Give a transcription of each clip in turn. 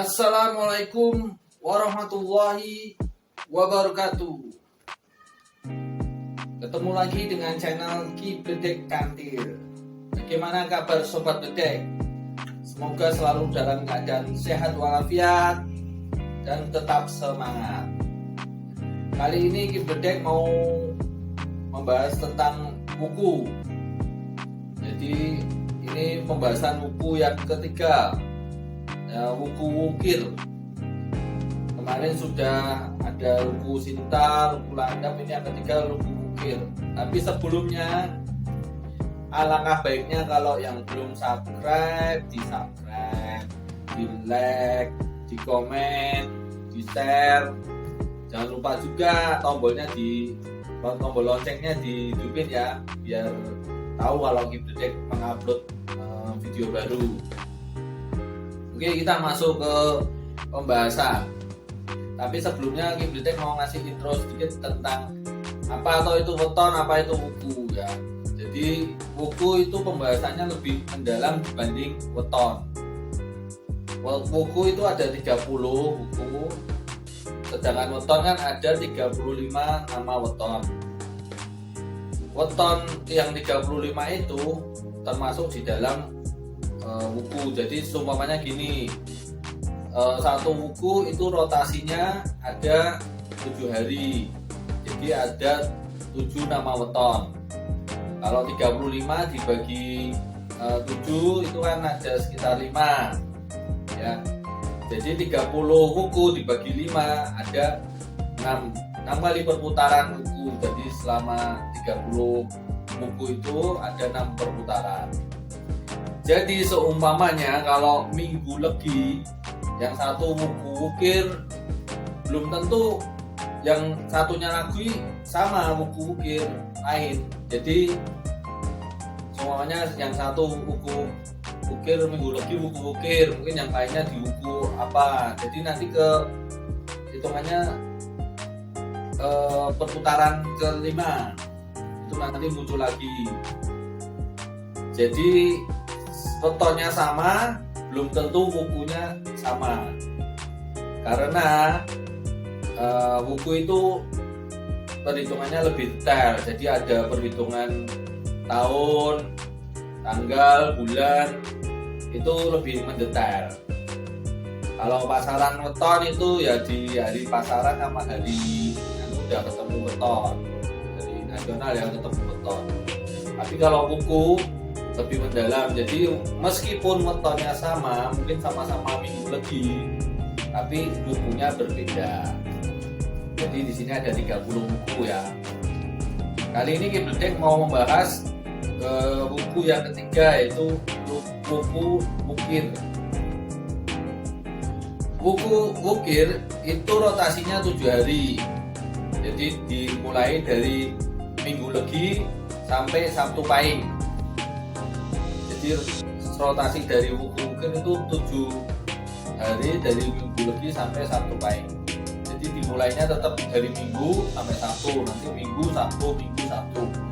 Assalamualaikum warahmatullahi wabarakatuh. Ketemu lagi dengan channel Ki Bedek Kantil. Bagaimana kabar Sobat Bedek? Semoga selalu dalam keadaan sehat walafiat dan tetap semangat. Kali ini Ki Bedek mau membahas tentang buku. Jadi ini pembahasan buku yang ketiga, buku Wukir. Kemarin sudah ada buku Sinta, buku Landap, ini yang ketiga buku Wukir. Tapi sebelumnya alangkah baiknya kalau yang belum subscribe, di like, di komen, di share. Jangan lupa juga tombol loncengnya dihidupin ya, biar tahu kalau Ki Bedek mengupload video baru. Oke, kita masuk ke pembahasan. Tapi sebelumnya Ki Bedek mau ngasih intro sedikit tentang apa itu weton, apa itu wuku ya. Jadi wuku itu pembahasannya lebih mendalam dibanding weton. Wuku itu ada 30 wuku, sedangkan weton kan ada 35 nama weton. Weton yang 35 itu termasuk di dalam wuku. Jadi seumpamanya gini, satu wuku itu rotasinya ada 7 hari, jadi ada 7 nama weton. Kalau 35 dibagi 7 itu kan ada sekitar 5 ya. Jadi 30 wuku dibagi 5 ada 6 kali perputaran wuku. Jadi selama 30 wuku itu ada 6 perputaran. Jadi seumpamanya kalau minggu legi yang satu wuku wukir, belum tentu yang satunya lagi sama wuku wukir lain. Jadi semuanya yang satu wuku wukir minggu legi wuku wukir, mungkin yang lainnya di wuku apa. Jadi nanti ke hitungannya perputaran kelima itu nanti muncul lagi. Jadi wetonnya sama, belum tentu wukunya sama. Karena wuku itu perhitungannya lebih detail. Jadi ada perhitungan tahun, tanggal, bulan, itu lebih mendetail. Kalau pasaran weton itu ya di hari pasaran sama hari yang udah ketemu weton, hari nasional yang ketemu weton. Tapi kalau wuku lebih mendalam. Jadi meskipun wetonnya sama, mungkin sama-sama minggu legi, tapi bukunya berbeda. Jadi di sini ada 30 buku ya. Kali ini Ki Bedek mau membahas buku yang ketiga, yaitu buku Wukir. Buku Wukir itu rotasinya 7 hari. Jadi dimulai dari minggu legi sampai Sabtu Pahing. Jadi rotasi dari wuku wukir itu 7 hari, dari minggu legi sampai Sabtu Pahing. Jadi dimulainya tetap dari minggu sampai Sabtu, nanti minggu Sabtu,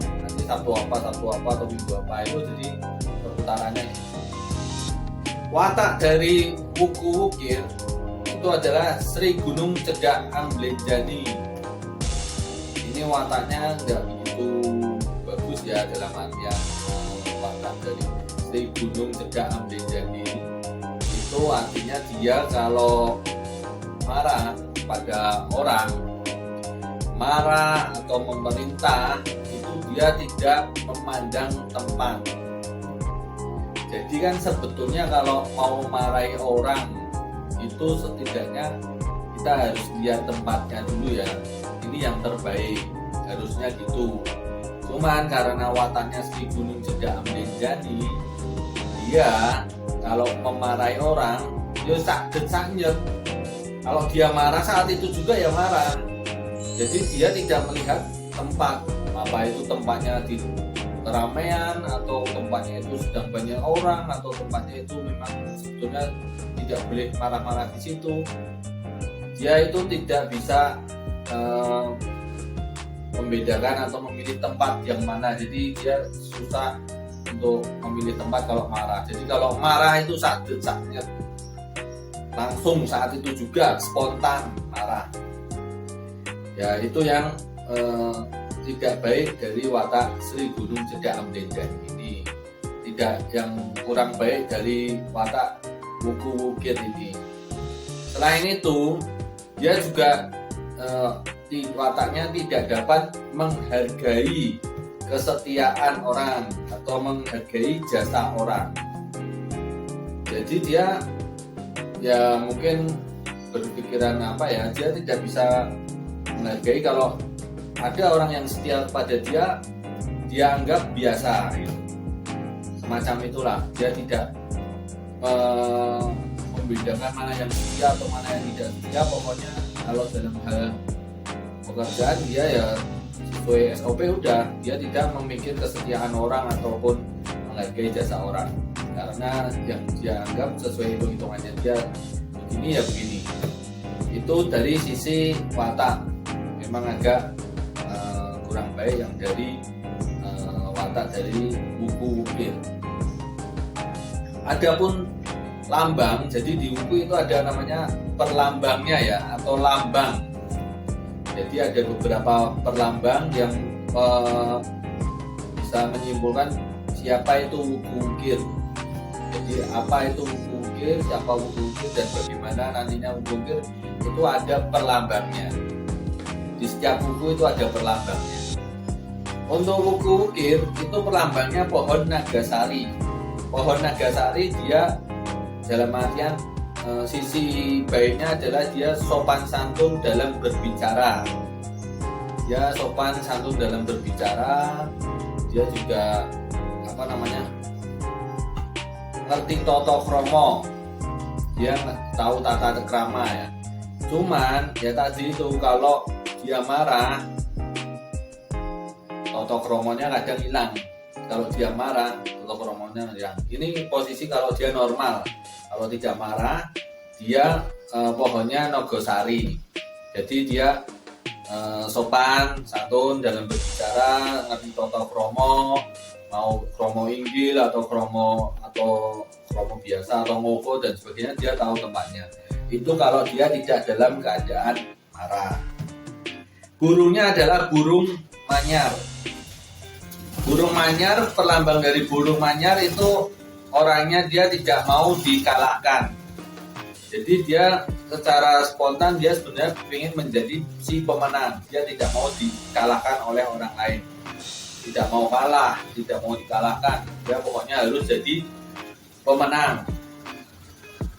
nanti Sabtu apa atau minggu apa, itu jadi perputarannya. Watak dari wuku wukir itu adalah Sri Gunung Cegak Amblenjani. Ini wataknya nggak begitu bagus ya, dalam artian watak dari Sri Gunung Cegak Amblenjani itu artinya dia kalau marah pada orang, marah atau memerintah, itu dia tidak memandang tempat. Jadi kan sebetulnya kalau mau marahi orang itu setidaknya kita harus lihat tempatnya dulu ya, ini yang terbaik, harusnya gitu. Cuman karena wataknya Sri Gunung Cegak Amblenjani, dia kalau memarahi orang dia sakit. Kalau dia marah saat itu juga ya marah. Jadi dia tidak melihat tempat, apa itu tempatnya di keramaian atau tempatnya itu sedang banyak orang, atau tempatnya itu memang sebetulnya tidak boleh marah-marah di situ. Dia itu tidak bisa membedakan atau memilih tempat yang mana. Jadi dia susah untuk memilih tempat kalau marah. Jadi kalau marah itu sakit. langsung saat itu juga spontan marah. Ya itu yang tidak baik dari watak Sri Gunung Cedhak Ambenjani ini. Tidak yang kurang baik dari watak Wuku Wukir ini. Selain itu, dia juga wataknya tidak dapat menghargai kesetiaan orang atau menghargai jasa orang. Jadi dia ya mungkin berpikiran dia tidak bisa menghargai kalau ada orang yang setia kepada dia anggap biasa gitu. Semacam itulah, dia tidak membedakan mana yang setia atau mana yang tidak setia. Pokoknya kalau dalam hal pekerjaan dia ya sesuai SOP udah, dia tidak memikir kesetiaan orang ataupun menghargai jasa orang, karena yang dia anggap sesuai hitung-hitungannya dia begini ya begini. Itu dari sisi watak memang agak kurang baik yang dari watak dari Wuku Wukir. Adapun lambang, jadi di Wuku itu ada namanya perlambangnya ya, atau lambang. Jadi ada beberapa perlambang yang bisa menyimpulkan siapa itu Wuku Wukir. Jadi apa itu Wuku Wukir, siapa Wuku Wukir, dan bagaimana nantinya Wuku Wukir itu ada perlambangnya. Di setiap wuku itu ada perlambangnya. Untuk Wuku Wukir itu perlambangnya pohon nagasari. Pohon nagasari dia dalam artian sisi baiknya adalah dia sopan santun dalam berbicara. Dia sopan santun dalam berbicara. Dia juga ngerti toto kromo. Dia tahu tata krama ya. Cuman ya tadi itu kalau dia marah, toto kromonya kadang hilang. Kalau dia marah, toto kromonya hilang. Ini posisi kalau dia normal. Kalau tidak marah, dia pohonnya nogosari. Jadi dia sopan, santun dalam berbicara, ngerti toto kromo, mau kromo inggil atau kromo biasa atau ngoko dan sebagainya, dia tahu tempatnya. Itu kalau dia tidak dalam keadaan marah. Burungnya adalah burung manyar. Burung manyar, perlambang dari burung manyar itu orangnya dia tidak mau dikalahkan. Jadi dia secara spontan dia sebenarnya ingin menjadi si pemenang. Dia tidak mau dikalahkan oleh orang lain. Tidak mau kalah, tidak mau dikalahkan. Dia pokoknya harus jadi pemenang.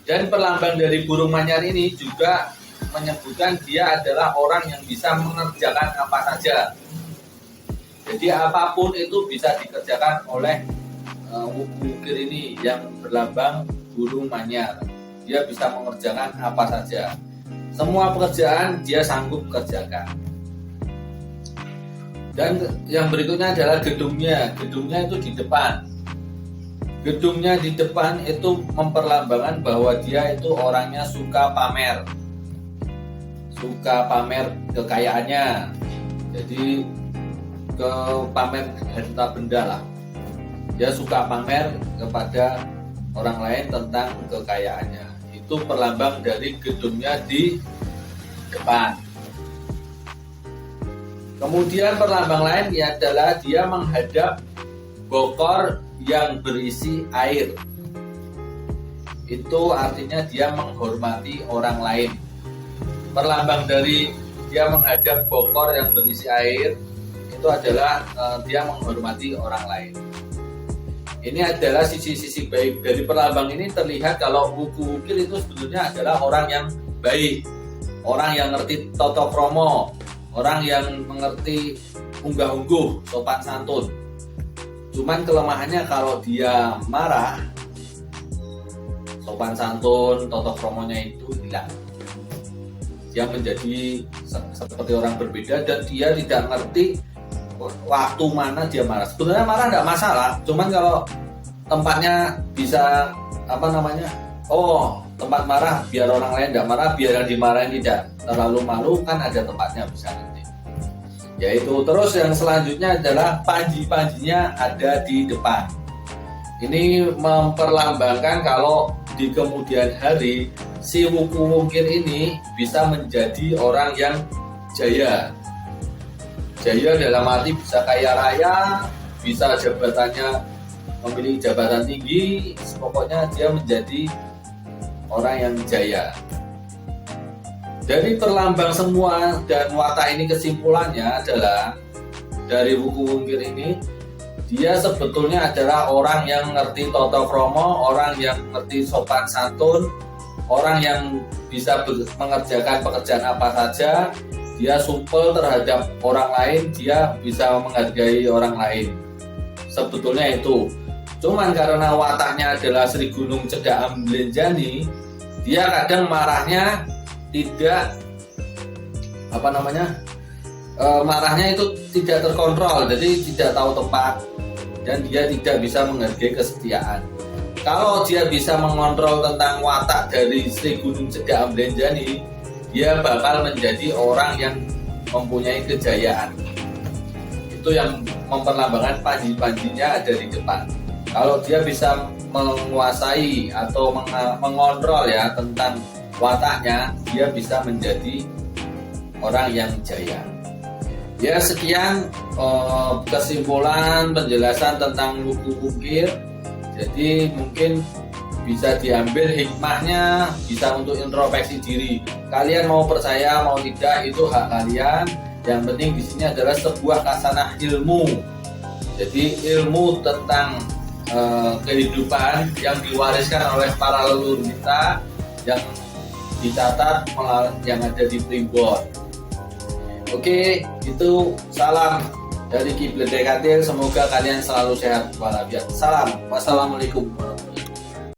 Dan perlambang dari burung manyar ini juga menyebutkan dia adalah orang yang bisa mengerjakan apa saja. Jadi apapun itu bisa dikerjakan oleh Wuku Wukir ini yang berlambang burung manyar. Dia bisa mengerjakan apa saja. Semua pekerjaan dia sanggup kerjakan. Dan yang berikutnya adalah gedungnya. Gedungnya itu di depan. Gedungnya di depan itu memperlambangkan bahwa dia itu orangnya suka pamer. Suka pamer kekayaannya. Jadi pamer harta benda lah. Dia suka pamer kepada orang lain tentang kekayaannya. Itu perlambang dari gedungnya di depan. Kemudian perlambang lain adalah dia menghadap bokor yang berisi air. Itu artinya dia menghormati orang lain. Perlambang dari dia menghadap bokor yang berisi air itu adalah dia menghormati orang lain. Ini adalah sisi-sisi baik dari perlambang ini. Terlihat kalau Wuku Wukir itu sebenarnya adalah orang yang baik, orang yang ngerti toto kromo, orang yang mengerti unggah-ungguh, sopan santun. Cuman kelemahannya kalau dia marah, sopan santun, toto kromonya itu hilang. Dia menjadi seperti orang berbeda dan dia tidak ngerti waktu mana dia marah. Sebenarnya marah nggak masalah, cuman kalau tempatnya bisa tempat marah biar orang lain nggak marah, biar yang dimarahin tidak terlalu malu, kan ada tempatnya bisa nanti. Yaitu terus yang selanjutnya adalah panji-panjinya ada di depan. Ini memperlambangkan kalau di kemudian hari si Wuku Wungkir ini bisa menjadi orang yang jaya. Jaya dalam arti bisa kaya raya, bisa jabatannya memiliki jabatan tinggi, pokoknya dia menjadi orang yang jaya. Dari perlambang semua dan watak ini kesimpulannya adalah dari Wuku Wungkir ini, dia sebetulnya adalah orang yang ngerti tata krama, orang yang ngerti sopan santun, orang yang bisa mengerjakan pekerjaan apa saja. Dia supel terhadap orang lain, dia bisa menghargai orang lain. Sebetulnya itu. Cuman karena wataknya adalah Sri Gunung Cedak Amblenjani, dia kadang marahnya tidak marahnya itu tidak terkontrol, jadi tidak tahu tempat dan dia tidak bisa menghargai kesetiaan. Kalau dia bisa mengontrol tentang watak dari Sri Gunung Cedak Amblenjani, dia bakal menjadi orang yang mempunyai kejayaan. Itu yang memperlambangkan panji-panjinya ada di depan. Kalau dia bisa menguasai atau mengontrol ya tentang wataknya, dia bisa menjadi orang yang jaya. Ya, sekian kesimpulan penjelasan tentang Wuku Wungkir. Jadi mungkin bisa diambil hikmahnya, bisa untuk introspeksi diri. Kalian mau percaya mau tidak itu hak kalian. Yang penting di sini adalah sebuah khasanah ilmu. Jadi ilmu tentang kehidupan yang diwariskan oleh para leluhur kita yang dicatat yang ada di Primbon. Oke, itu salam dari Kiblat Dekatil. Semoga kalian selalu sehat walafiat. Salam. Wassalamualaikum.